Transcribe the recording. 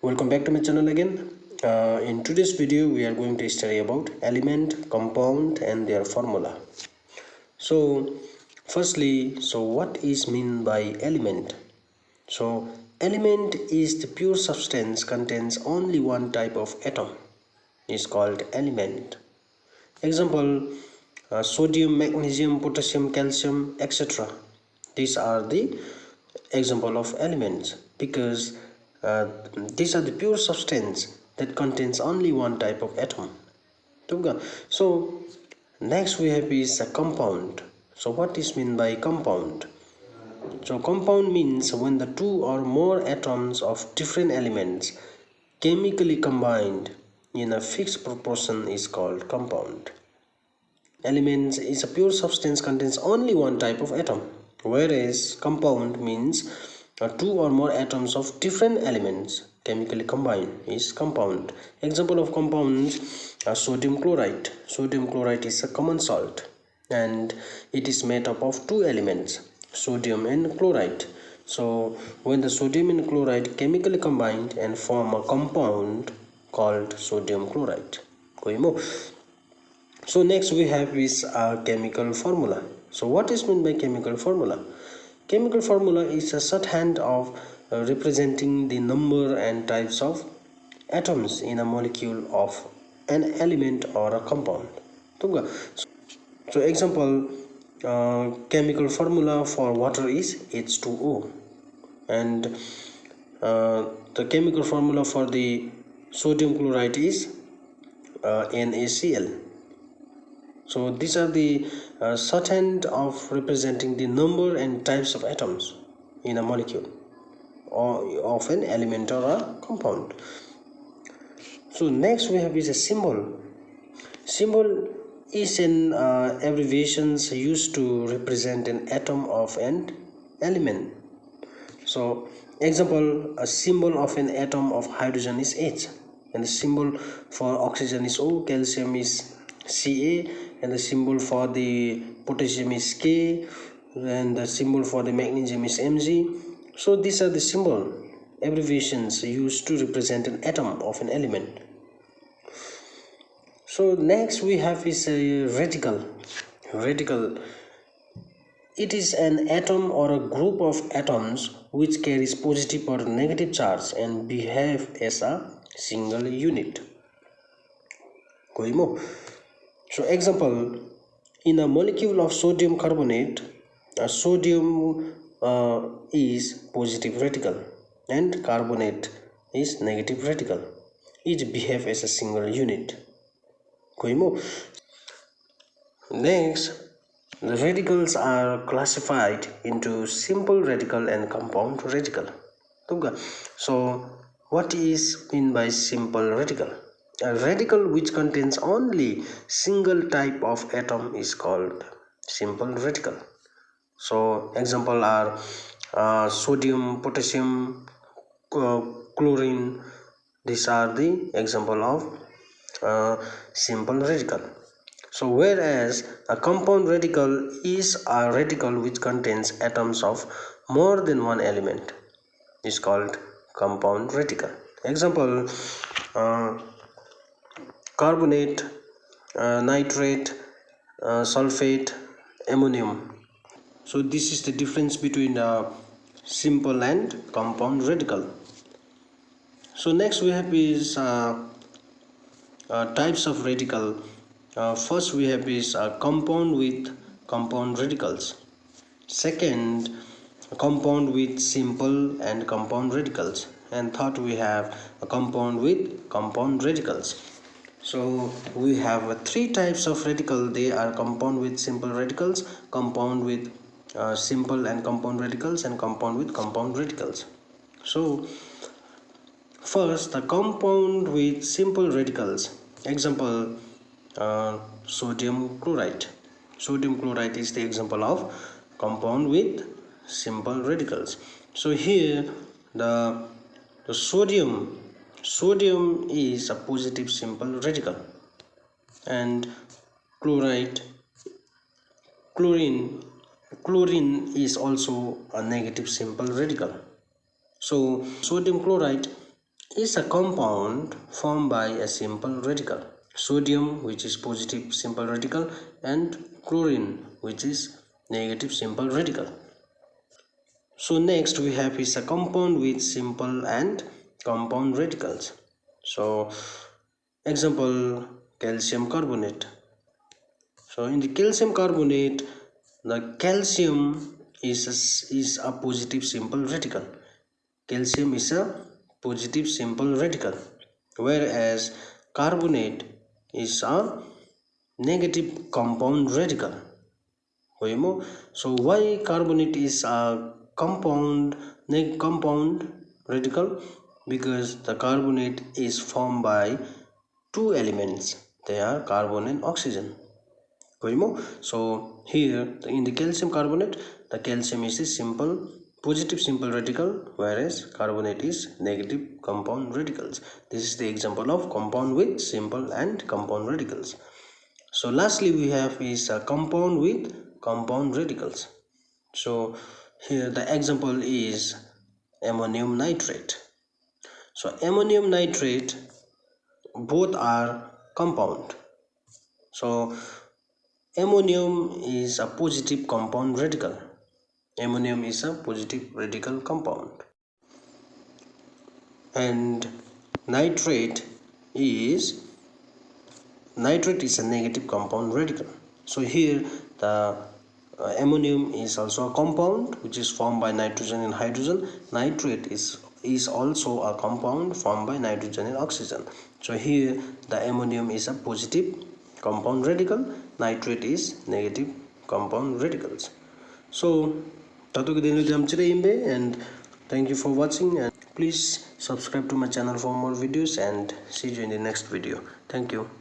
Welcome back to my channel again. In today's video we are going to study about element, compound and their formula. So firstly, what is mean by element? So element is the pure substance contains only one type of atom is called element. Example, sodium, magnesium, potassium, calcium, etc. These are the example of elements because uh, these are the pure substance that contains only one type of atom. So next we have is a compound. So what is mean by compound? So compound means when the two or more atoms of different elements chemically combined in a fixed proportion is called compound. Elements is a pure substance contains only one type of atom, whereas compound means two or more atoms of different elements chemically combined is compound. Example of compounds are sodium chloride. Sodium chloride is a common salt and it is made up of two elements, sodium and chloride. So when the sodium and chloride chemically combined and form a compound called sodium chloride. So next we have is a chemical formula. So what is meant by chemical formula? Chemical formula is a shorthand of representing the number and types of atoms in a molecule of an element or a compound. So example, chemical formula for water is H2O, and the chemical formula for the sodium chloride is NaCl. So these are the shorthand of representing the number and types of atoms in a molecule or of an element or a compound. So next we have is a symbol. Symbol is an abbreviations used to represent an atom of an element. So example, a symbol of an atom of hydrogen is H, and the symbol for oxygen is O, calcium is Ca, and the symbol for the potassium is K, and the symbol for the magnesium is Mg. So these are the symbol abbreviations used to represent an atom of an element. So next we have is a radical. Radical, it is an atom or a group of atoms which carries positive or negative charge and behave as a single unit. So example, in a molecule of sodium carbonate, a sodium is positive radical and carbonate is negative radical. Each behave as a single unit. Next, the radicals are classified into simple radical and compound radical. So what is mean by simple radical? A radical which contains only single type of atom is called simple radical. So example are sodium, potassium, chlorine. These are the example of simple radical. So whereas a compound radical is a radical which contains atoms of more than one element is called compound radical. Example, carbonate, nitrate, sulfate, ammonium. So this is the difference between simple and compound radical. So next we have is types of radical. First we have is a compound with compound radicals. Second, a compound with simple and compound radicals. And third, we have a compound with compound radicals. So we have three types of radical. They are compound with simple radicals, compound with simple and compound radicals, and compound with compound radicals. So first, the compound with simple radicals. Example, sodium chloride. Sodium chloride is the example of compound with simple radicals. So here the sodium is a positive simple radical, and chlorine is also a negative simple radical. So sodium chloride is a compound formed by a simple radical. Sodium, which is positive simple radical, and chlorine, which is negative simple radical. So next we have is a compound with simple and compound radicals. So example, calcium carbonate. So in the calcium carbonate, the calcium is a positive simple radical. Calcium is a positive simple radical, whereas carbonate is a negative compound radical. So why carbonate is a compound radical? Because the carbonate is formed by two elements. They are carbon and oxygen. So here in the calcium carbonate, the calcium is a simple positive simple radical, whereas carbonate is negative compound radicals. This is the example of compound with simple and compound radicals. So lastly we have is a compound with compound radicals. So here the example is ammonium nitrate. So ammonium nitrate, both are compound. So ammonium is a positive compound radical. Ammonium is a positive radical compound, and nitrate is a negative compound radical. So here the ammonium is also a compound which is formed by nitrogen and hydrogen. Nitrate is also a compound formed by nitrogen and oxygen. So here the ammonium is a positive compound radical, nitrate is negative compound radicals. So tato ke and thank you for watching, and please subscribe to my channel for more videos, and see you in the next video. Thank you.